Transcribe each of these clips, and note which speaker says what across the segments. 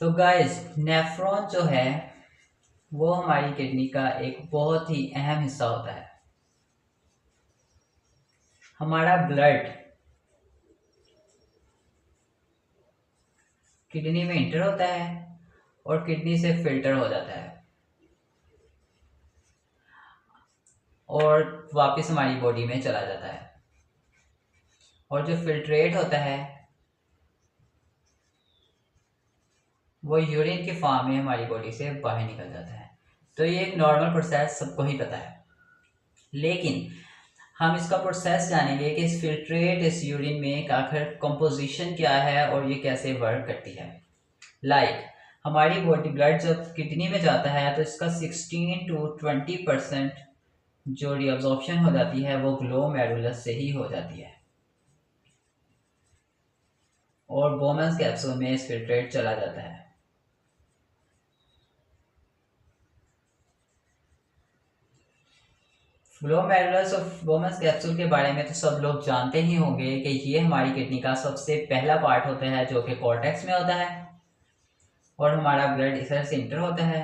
Speaker 1: तो guys, nephron जो है वो हमारी किडनी का एक बहुत ही अहम हिस्सा होता है। हमारा ब्लड किडनी में इंटर होता है और किडनी से फिल्टर हो जाता है और वापस हमारी बॉडी में चला जाता है। और जो फिल्ट्रेट होता है वो यूरिन के फॉर्म में हमारी बॉडी से बाहर निकल जाता है। तो ये एक नॉर्मल प्रोसेस सबको ही पता है, लेकिन हम इसका प्रोसेस जानेंगे कि इस फिल्ट्रेट इस यूरिन में आखिर कंपोजिशन क्या है और ये कैसे वर्क करती है। हमारी बॉडी ब्लड जब किडनी में जाता है तो इसका 16 to 20% जो रीअब्जॉर्प्शन हो जाती है वो ग्लोमेरुलस से ही हो जाती है और बोमेंस कैप्सूल में इस फिल्ट्रेट चला जाता है। ग्लोमेरुलस और बोमेंस कैप्सूल के बारे में तो सब लोग जानते ही होंगे कि ये हमारी किडनी का सबसे पहला पार्ट होता है जो कि कॉर्टेक्स में होता है और हमारा ब्लड इधर से इंटर होता है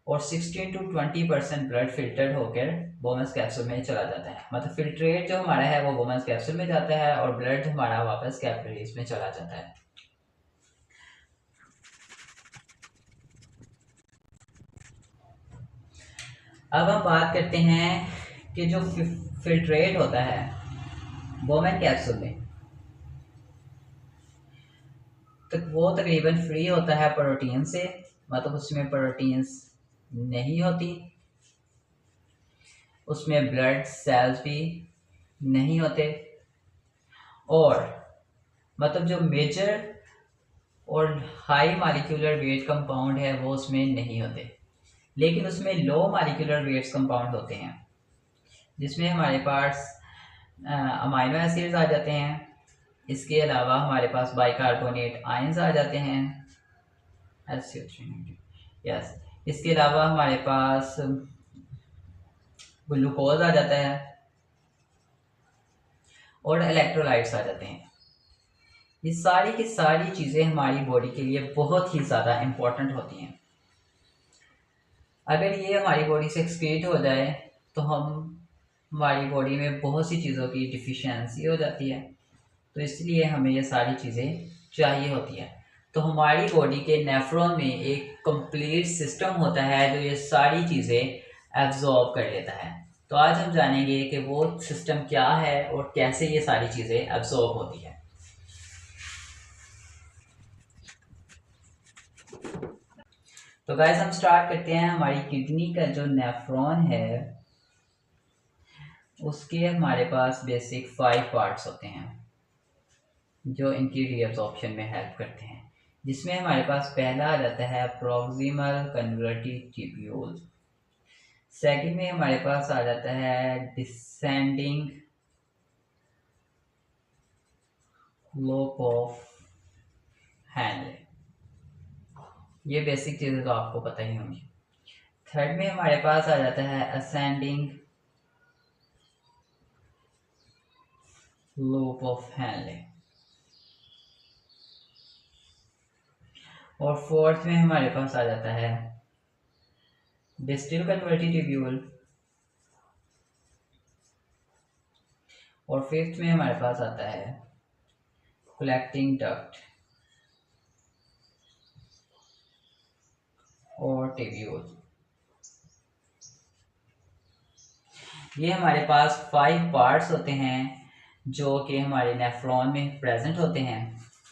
Speaker 1: और 16 to 20% ब्लड फिल्टर होकर बोमेंस कैप्सूल में चला जाता है। मतलब फिल्ट्रेट जो हमारा है वो बोमेंस कैप्सूल में जाता है और ब्लड हमारा वापस कैपिलरीज में चला जाता है। अब हम बात करते हैं कि जो फिल्ट्रेट होता है बोमेन कैप्सूल में, तो वो तकरीबन फ्री होता है प्रोटीन से। मतलब उसमें प्रोटीन्स नहीं होती, उसमें ब्लड सेल्स भी नहीं होते और मतलब जो मेजर और हाई मालिक्यूलर वेट कंपाउंड है वो उसमें नहीं होते, लेकिन उसमें लो मालिक्यूलर वेट्स कंपाउंड होते हैं जिसमें हमारे पास अमाइनो एसिड्स आ जाते हैं। इसके अलावा हमारे पास बाइकार्बोनेट आयंस आ जाते हैं, यस। इसके अलावा हमारे पास ग्लूकोज आ जाता है और इलेक्ट्रोलाइट्स आ जाते हैं। ये सारी की सारी चीज़ें हमारी बॉडी के लिए बहुत ही ज़्यादा इम्पोर्टेंट होती हैं। अगर ये हमारी बॉडी से एक्सक्रीट हो जाए तो हमारी बॉडी में बहुत सी चीज़ों की डिफिशियंसी हो जाती है, तो इसलिए हमें ये सारी चीज़ें चाहिए होती है। तो हमारी बॉडी के नेफ्रॉन में एक कंप्लीट सिस्टम होता है जो ये सारी चीज़ें एब्जॉर्ब कर लेता है। तो आज हम जानेंगे कि वो सिस्टम क्या है और कैसे ये सारी चीज़ें एब्जॉर्ब होती है। तो गाइस, हम स्टार्ट करते हैं। हमारी किडनी का जो नेफ्रॉन है उसके हमारे पास बेसिक 5 पार्ट्स होते हैं जो इनकी रीअब्जॉर्प्शन में हेल्प करते हैं, जिसमें हमारे पास पहला आ जाता है प्रॉक्सिमल कन्वर्टिव ट्यूब्यूल। सेकंड में हमारे पास आ जाता है डिसेंडिंग लोब ऑफ हैंडले। ये बेसिक चीज़ें तो आपको पता ही होंगी। थर्ड में हमारे पास आ जाता है असेंडिंग लोब ऑफ हैंडले और फोर्थ में हमारे पास आ जाता है डिस्टल कन्वर्टिव ट्यूब्यूल और फिफ्थ में हमारे पास आता है कलेक्टिंग डक्ट और ट्यूब्यूल। ये हमारे पास 5 पार्ट्स होते हैं जो कि हमारे नेफ्रॉन में प्रेजेंट होते हैं।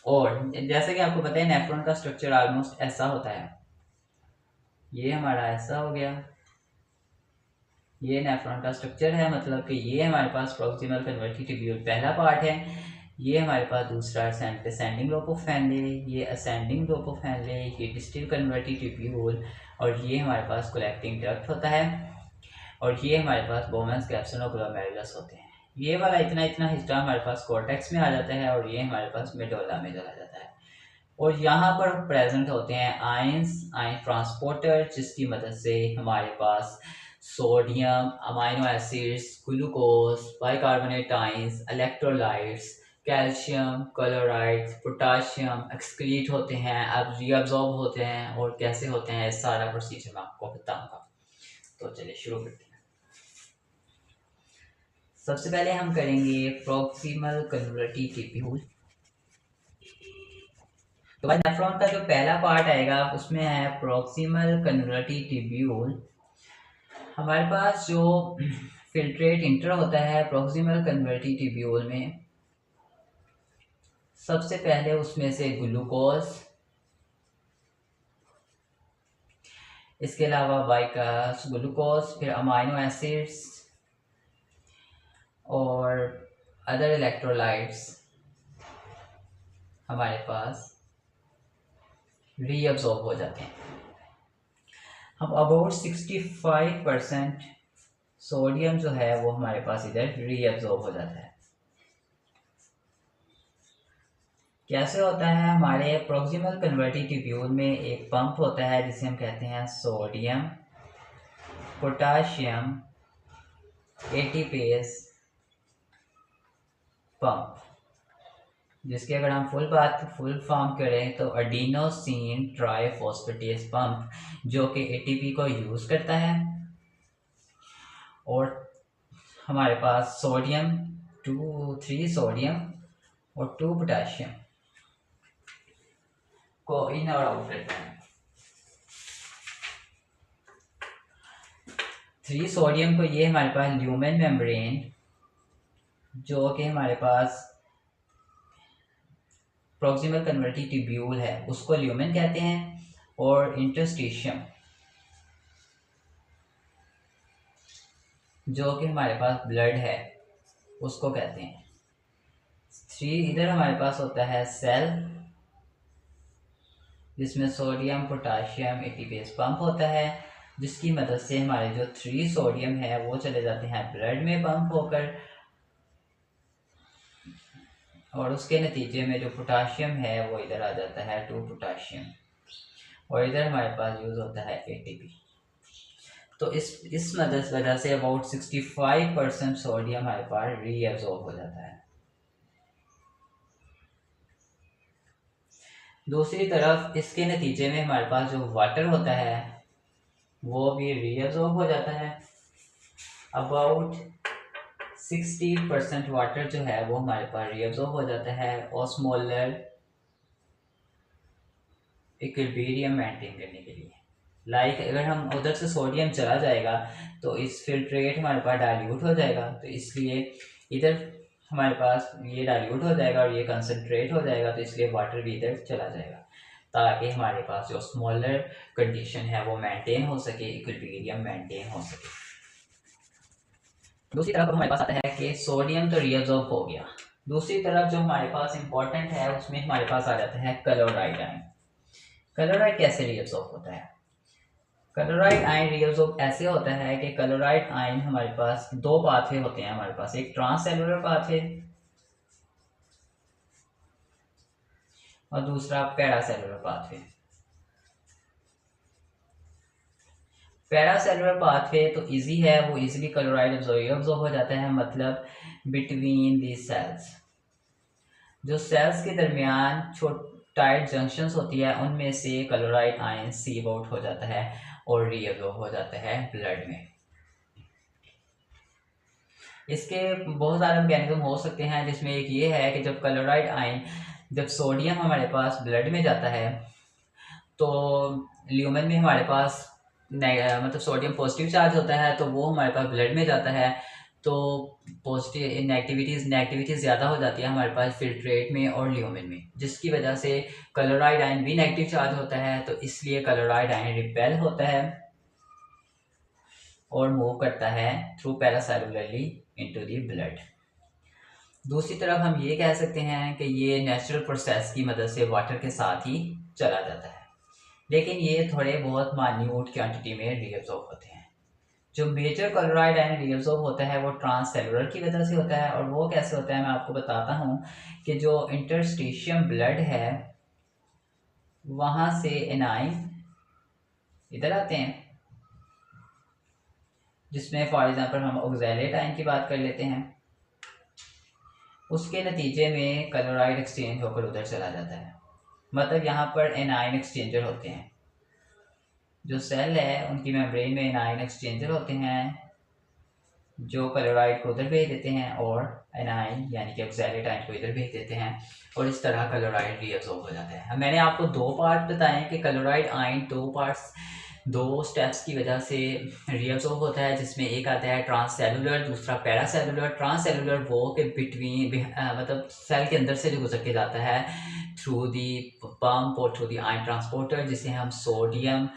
Speaker 1: और जैसे कि आपको पता है नेफ्रॉन का स्ट्रक्चर ऑलमोस्ट ऐसा होता है। ये हमारा ऐसा हो गया, ये नेफ्रॉन का स्ट्रक्चर है। मतलब कि ये हमारे पास प्रॉक्सिमल कन्वर्टिव ट्यूब्यूल पहला पार्ट है, ये हमारे पास दूसरा असेंडिंग लोब ऑफ हैंडले, ये असेंडिंग लोब ऑफ हैंडले, ये डिस्टल कन्वर्टिव ट्यूब्यूल और ये हमारे पास कलेक्टिंग डक्ट होता है और ये हमारे पास बोमेंस कैप्सूल और ग्लोमेरुलस होते हैं। ये वाला इतना इतना हिस्सा हमारे पास कॉर्टेक्स में आ जाता है और ये हमारे पास मेडुला में चला जाता है। और यहाँ पर प्रेजेंट होते हैं आयन ट्रांसपोर्टर, जिसकी मदद से हमारे पास sodium, amino acids, glucose, bicarbonate ions, electrolytes calcium chloride potassium excrete होते हैं, अब रीअब्जॉर्ब होते हैं, और कैसे होते हैं इस सारा प्रोसीजर मैं आपको बताऊंगा। तो चलिए शुरू करते हैं। सबसे पहले हम करेंगे प्रॉक्सिमल कन्वर्टिव ट्यूब्यूल। तो भाई नेफ्रॉन का जो पहला पार्ट आएगा उसमें है प्रॉक्सिमल कन्वर्टिव ट्यूब्यूल। हमारे पास जो फिल्ट्रेट इंटर होता है प्रॉक्सिमल कन्वर्टिव ट्यूब्यूल में, सबसे पहले उसमें से ग्लूकोज, इसके अलावा बाइकास ग्लूकोज, फिर अमाइनो एसिड्स और अदर इलेक्ट्रोलाइट्स हमारे पास रीअब्सॉर्ब हो जाते हैं। हम अबाउट 65% सोडियम जो है वो हमारे पास इधर रीअब्सॉर्ब हो जाता है। कैसे होता है? हमारे प्रॉक्सिमल कन्वर्टिव ट्यूब्यूल में एक पंप होता है जिसे हम कहते हैं सोडियम पोटाशियम एटीपेस पंप, जिसकी अगर हम फुल फॉर्म करें तो एडिनोसिन ट्राइफॉस्फेटेस पंप, जो कि एटीपी को यूज करता है। और हमारे पास सोडियम 3 सोडियम और 2 पोटाशियम को इन और आउट करता है। 3 सोडियम को ये हमारे पास ल्यूमेन मेम्ब्रेन, जो कि हमारे पास प्रॉक्सिमल कन्वर्टिव ट्यूब्यूल है उसको ल्यूमेन कहते हैं, और इंटरस्टिशियम जो कि हमारे पास ब्लड है उसको कहते हैं 3। इधर हमारे पास होता है सेल, जिसमें सोडियम पोटाशियम एटीपेस पंप होता है, जिसकी मदद से हमारे जो 3 सोडियम है वो चले जाते हैं ब्लड में पंप होकर, और उसके नतीजे में जो पोटाशियम है वो इधर आ जाता है 2 पोटाशियम, और इधर हमारे पास यूज होता है एटीपी। तो इस वजह से अबाउट 65% सोडियम हमारे पास रीअब्सॉर्ब हो जाता है। दूसरी तरफ इसके नतीजे में हमारे पास जो वाटर होता है वो भी रीअब्सॉर्ब हो जाता है। अबाउट 60% वाटर जो है वो हमारे पास रीअब्सॉर्ब हो जाता है ऑस्मोलर इक्विलिब्रियम मेंटेन करने के लिए। अगर हम उधर से सोडियम चला जाएगा तो इस फिल्ट्रेट हमारे पास डाइल्यूट हो जाएगा, तो इसलिए इधर हमारे पास ये डाइल्यूट हो जाएगा और ये कंसनट्रेट हो जाएगा, तो इसलिए वाटर भी इधर चला जाएगा ताकि हमारे पास जो स्मॉलर कंडीशन है वो मेंटेन हो सके, इक्विलिब्रियम मेंटेन हो सके। दूसरी तरफ हमारे पास आता है कि सोडियम तो रीअब्सॉर्ब हो गया, दूसरी तरफ जो हमारे पास इंपॉर्टेंट है उसमें हमारे पास आ जाता है क्लोराइड आयन। क्लोराइड कैसे रीअब्सॉर्ब होता है? क्लोराइड आयन रीअब्सॉर्ब ऐसे होता है कि क्लोराइड आयन हमारे पास 2 पाथवे होते हैं हमारे पास, एक ट्रांससेलुलर पाथवे और दूसरा पैरासेलुलर पाथवे। पैरासेलुलर पाथवे तो इजी है, वो इजीली क्लोराइड एब्जॉर्ब हो जाता है, मतलब बिटवीन दी सेल्स, जो सेल्स के दरमियान टाइट जंक्शंस होती है उनमें से क्लोराइड आयन सीव आउट हो जाता है और रीअब्जॉर्ब हो जाता है ब्लड में। इसके बहुत सारे मैकेनिज्म हो सकते हैं, जिसमें एक ये है कि जब क्लोराइड आयन, जब सोडियम हमारे पास ब्लड में जाता है तो ल्यूमेन में हमारे पास मतलब सोडियम पॉजिटिव चार्ज होता है, तो वो हमारे पास ब्लड में जाता है, तो पॉजिटिव नेगेटिविटीज़ ज़्यादा हो जाती है हमारे पास फिल्ट्रेट में और ल्यूमेन में, जिसकी वजह से क्लोराइड आयन भी नेगेटिव चार्ज होता है, तो इसलिए क्लोराइड आयन रिपेल होता है और मूव करता है थ्रू पैरासेलुलरली इनटू द ब्लड। दूसरी तरफ हम ये कह सकते हैं कि ये नेचुरल प्रोसेस की मदद से वाटर के साथ ही चला जाता है, लेकिन ये थोड़े बहुत मान्यूट क्वांटिटी में रीअब्सॉर्ब होते हैं। जो मेजर क्लोराइड आयन रीअब्सॉर्ब होता है वो ट्रांससेलुलर की वजह से होता है, और वो कैसे होता है मैं आपको बताता हूँ कि जो इंटरस्टिशियम ब्लड है वहाँ से एनाइन इधर आते हैं, जिसमें फॉर एग्जांपल हम ऑक्सैलेट आयन की बात कर लेते हैं। उसके नतीजे में क्लोराइड एक्सचेंज होकर उधर चला जाता है। मतलब यहाँ पर एनाइन एक्सचेंजर होते हैं, जो सेल है उनकी मेम्ब्रेन में एनाइन एक्सचेंजर होते हैं जो क्लोराइड को उधर भेज देते हैं और एनाइन यानी कि ऑक्सैलेट आयन को इधर भेज देते हैं, और इस तरह क्लोराइड रीअब्सॉर्ब हो जाता है। मैंने आपको दो पार्ट बताए कि क्लोराइड आयन दो स्टेप्स की वजह से रीअब्सॉर्ब होता है, जिसमें एक आता है ट्रांससेलुलर, दूसरा पैरासेलुलर। ट्रांससेलुलर वो के बिटवीन मतलब सेल के अंदर से जो गुजर के जाता है थ्रू दी पंप और थ्रू दी आयन ट्रांसपोर्टर, जिसे हम सोडियम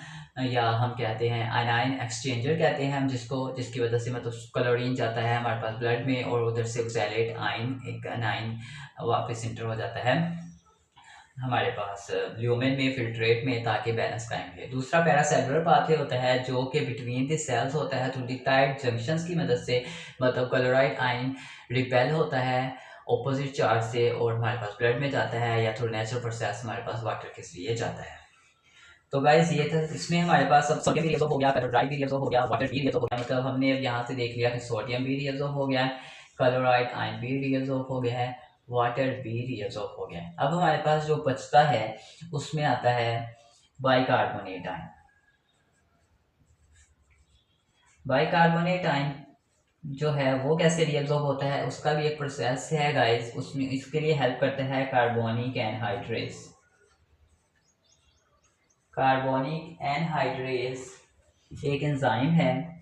Speaker 1: या हम कहते हैं आयनाइन एक्सचेंजर कहते हैं हम, जिसकी वजह से मतलब क्लोरीन जाता है हमारे पास ब्लड में और उधर से ऑक्सैलेट आयन एक आयनाइन वापस इंटर हो जाता है हमारे पास ल्यूमेन में, फिल्ट्रेट में, ताकि बैलेंस कायम रहे। दूसरा पैरासेलुलर पाथवे होता है जो कि बिटवीन द सेल्स होता है, थ्रू द टाइट जंक्शंस की मदद से मतलब क्लोराइड आयन रिपेल होता है ऑपोजिट चार्ज से और हमारे पास ब्लड में जाता है, या थ्रू नेचुरल प्रोसेस हमारे पास वाटर के जरिए जाता है। तो गाइस ये था, इसमें हमारे पास अब सोडियम भी रिएब्सॉर्ब हो गया, क्लोराइड भी रिएब्सॉर्ब हो गया, वाटर भी रिएब्सॉर्ब हो गया। मतलब हमने अब यहाँ से देख लिया कि सोडियम भी रिएब्सॉर्ब हो गया है, क्लोराइड आयन भी रिएब्सॉर्ब हो गया है, वाटर भी रिएब्सॉर्ब हो गया है। अब हमारे पास जो बचता है उसमें आता है बाइकार्बोनेट आयन। बाइकार्बोनेट आयन जो है वो कैसे रिएब्सॉर्ब होता है, उसका भी एक प्रोसेस है गाइस। उसमें इसके लिए हेल्प करता है कार्बोनिक एनहाइड्रेस। कार्बोनिक एनहाइड्रेस एक एंजाइम है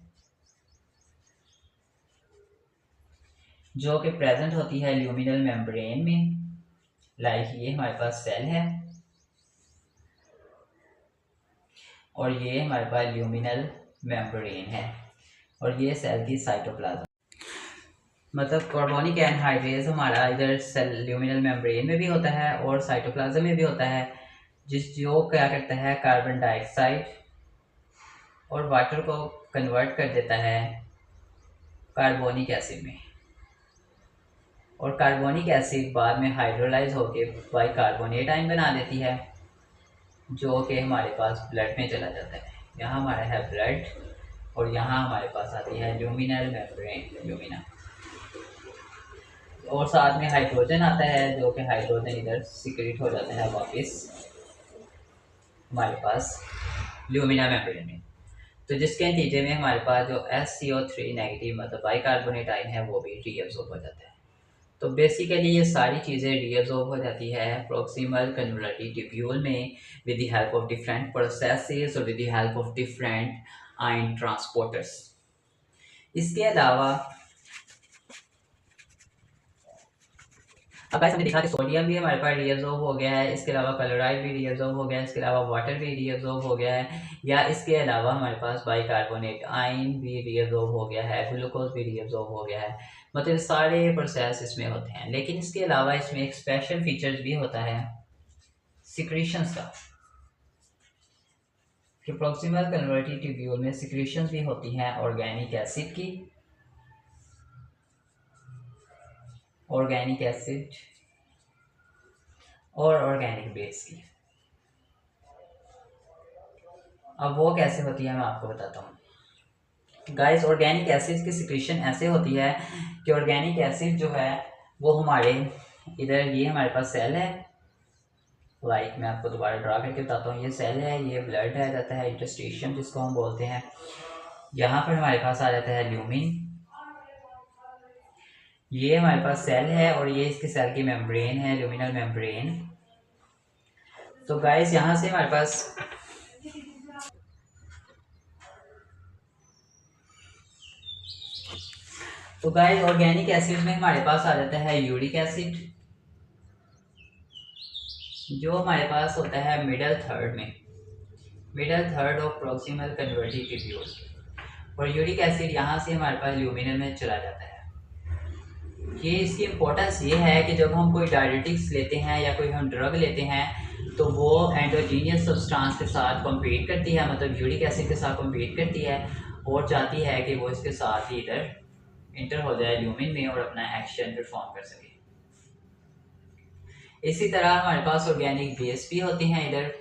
Speaker 1: जो कि प्रेजेंट होती है ल्यूमिनल मेम्ब्रेन में। लाइक ये हमारे पास सेल है और ये हमारे पास ल्यूमिनल मेम्ब्रेन है और ये सेल की साइटोप्लाज्म। मतलब कार्बोनिक एनहाइड्रेस हमारा इधर सेल ल्यूमिनल मेम्ब्रेन में भी होता है और साइटोप्लाज्म में भी होता है, जो क्या करता है कार्बन डाइऑक्साइड और वाटर को कन्वर्ट कर देता है कार्बोनिक एसिड में, और कार्बोनिक एसिड बाद में हाइड्रोलाइज होकर बाइकार्बोनेट आयन बना देती है जो कि हमारे पास ब्लड में चला जाता है। यहाँ हमारा है ब्लड और यहाँ हमारे पास आती है ल्यूमिनल मेम्ब्रेन, ल्यूमिना, और साथ में हाइड्रोजन आता है जो कि हाइड्रोजन इधर सिक्रेट हो जाता है वापस हमारे पास ल्यूमिना मेम्ब्रेन में। तो जिसके नतीजे में हमारे पास जो SCO3 नेगेटिव मतलब बाइकार्बोनेट आयन है वो भी रीअब्सॉर्ब हो जाता है। तो बेसिकली ये सारी चीज़ें रीअब्सॉर्ब हो जाती है प्रॉक्सिमल कन्वोल्यूटिव ट्यूब्यूल में with the help of different processes और with the help of different ion transporters. इसके अलावा अब गाइस हमने देखा कि सोडियम भी हमारे पास रीअब्सॉर्ब हो गया है, इसके अलावा क्लोराइड भी रीअब्सॉर्ब हो गया है, इसके अलावा वाटर भी रीअब्सॉर्ब हो गया है, या इसके अलावा हमारे पास बाइकार्बोनेट आयन भी रीअब्सॉर्ब हो गया है, ग्लूकोज भी रीअब्सॉर्ब हो गया है। मतलब सारे प्रोसेस इसमें होते हैं। लेकिन इसके अलावा इसमें एक स्पेशल फीचर्स भी होता है सिक्रीशंस का, कि प्रॉक्सिमल कन्वर्टिव ट्यूब्यूल में सिक्रीशंस भी होती हैं ऑर्गेनिक एसिड की, ऑर्गेनिक एसिड और ऑर्गेनिक बेस की। अब वो कैसे होती है मैं आपको बताता हूँ गाइस। ऑर्गेनिक एसिड की सिक्रीशन ऐसे होती है कि ऑर्गेनिक एसिड जो है वो हमारे इधर, ये हमारे पास सेल है, लाइक मैं आपको दोबारा ड्रा करके बताता हूँ। ये सेल है, ये ब्लड है जाता है इंटरस्टिशियम जिसको हम बोलते हैं। यहाँ पर हमारे पास आ जाता है ल्यूमिन, ये हमारे पास सेल है और ये इसके सेल की मेम्ब्रेन है, ल्यूमिनल मेम्ब्रेन। तो गाइस यहाँ से हमारे पास ऑर्गेनिक एसिड में हमारे पास आ जाता है यूरिक एसिड, जो हमारे पास होता है middle third of proximal convoluted tubule, और यूरिक एसिड यहाँ से हमारे पास ल्यूमिनल में चला जाता है। ये इसकी इम्पोर्टेंस ये है कि जब हम कोई डायरेटिक्स लेते हैं या कोई हम ड्रग लेते हैं तो वो एंडोजीनियस सब्सटेंस के साथ कम्पीट करती है, मतलब यूरिक एसिड के साथ कम्पीट करती है और चाहती है कि वो इसके साथ ही इधर इंटर हो जाए ल्यूमिन में और अपना एक्शन परफॉर्म कर सके। इसी तरह हमारे पास ऑर्गेनिक बेस भी होते हैं इधर,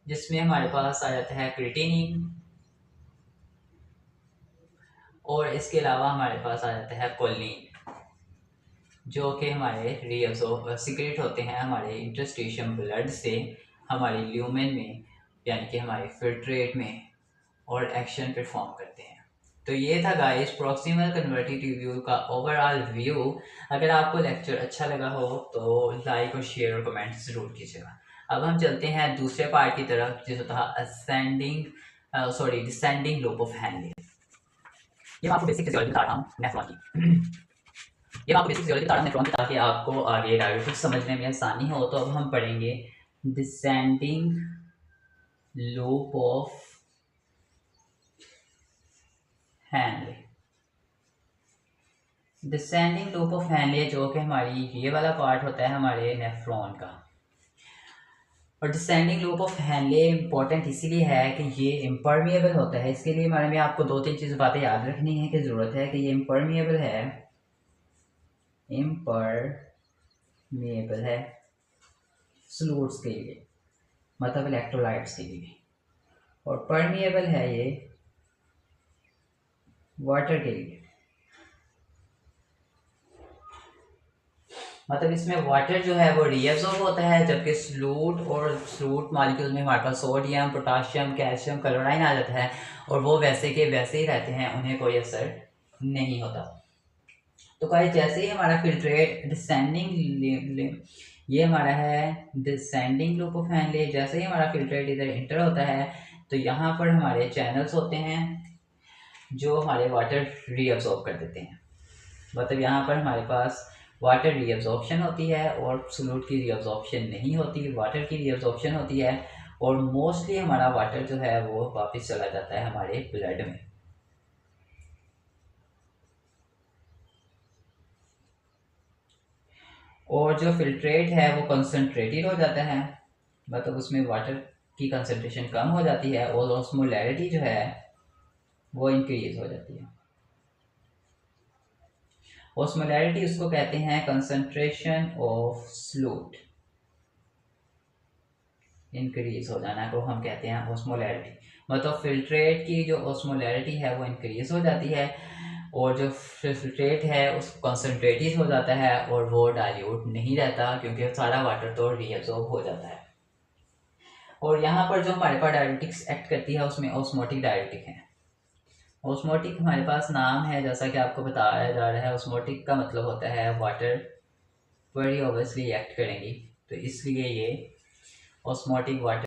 Speaker 1: जिसमें हमारे पास आ जाता है क्रिएटिनिन, और इसके अलावा हमारे पास आ जाता है कोलिन, जो कि हमारे रीअब्सॉर्ब सीक्रेट होते हैं हमारे इंटरस्टिशियम ब्लड से हमारे ल्यूमेन में, यानी कि हमारे फिल्ट्रेट में, और एक्शन परफॉर्म करते हैं। तो ये था गाइस प्रॉक्सिमल कन्वर्टिव व्यू का ओवरऑल व्यू। अगर आपको लेक्चर अच्छा लगा हो तो लाइक और शेयर और कमेंट ज़रूर कीजिएगा। अब हम चलते हैं दूसरे पार्ट की तरफ, जिसे था डिसेंडिंग लूप ऑफ हैंडलिंग। ये मैं आपको बेसिक फिजियोलॉजी बता रहा हूँ नेफ्रॉन की। ये मैं आपको बेसिक फिजियोलॉजी बता रहा हूँ नेफ्रॉन की, ताकि आपको आगे डायरेक्ट समझने में आसानी हो। तो अब हम पढ़ेंगे descending loop of Henle. Descending loop of Henle जो कि हमारी ये वाला पार्ट होता है हमारे नेफ्रॉन का। और descending loop of Henle important इसीलिए है कि ये इम्परमिएबल होता है। इसके लिए हमारे में आपको दो तीन चीज़ बातें याद रखनी है कि ज़रूरत है कि ये इम्परमिएबल है सॉल्यूट्स के लिए, मतलब इलेक्ट्रोलाइट्स के लिए, और परमिएबल है ये वाटर के लिए। मतलब इसमें वाटर जो है वो रीअब्सॉर्ब होता है, जबकि सॉल्यूट मॉलिक्यूल में हमारे पास सोडियम, पोटाशियम, कैल्शियम, क्लोराइन आ जाता है, और वो वैसे के वैसे ही रहते हैं, उन्हें कोई असर नहीं होता। तो गाइस जैसे ही हमारा फिल्ट्रेट ये हमारा है डिसेंडिंग लूप ऑफ हैंडले। जैसे ही हमारा फिल्ट्रेट इधर इंटर होता है तो यहाँ पर हमारे चैनल्स होते हैं जो हमारे वाटर रीअब्सॉर्ब कर देते हैं। मतलब यहाँ पर हमारे पास वाटर रीअब्जॉर्प्शन होती है और सॉल्यूट की रीअब्जॉर्प्शन नहीं होती, वाटर की रीअब्जॉर्प्शन होती है। और मोस्टली हमारा वाटर जो है वो वापस चला जाता है हमारे ब्लड में। और जो फिल्ट्रेट है वो कंसनट्रेटेड हो जाता है, मतलब उसमें वाटर की कंसनट्रेशन कम हो जाती है और ऑस्मोलैरिटी जो है वो इंक्रीज हो जाती है। ऑस्मोलैरिटी उसको कहते हैं कंसंट्रेशन ऑफ सॉल्यूट इंक्रीज हो जाना को हम कहते हैं ऑस्मोलैरिटी। मतलब फिल्ट्रेट की जो ऑस्मोलैरिटी है वो इंक्रीज हो जाती है, और जो फिल्ट्रेट है उस कंसनट्रेटेड हो जाता है और वो डाइल्यूट नहीं रहता, क्योंकि सारा वाटर तो रीअब्सॉर्ब हो जाता है। और यहाँ पर जो हमारे पास डायरेटिक्स एक्ट करती है उसमें ऑस्मोटिक डायरेटिक है। ऑस्मोटिक हमारे पास नाम है, जैसा कि आपको बताया जा रहा है, ऑस्मोटिक का मतलब होता है वाटर पर ही ऑब्वियसली एक्ट करेंगी, तो इसलिए ये ऑस्मोटिक वाटर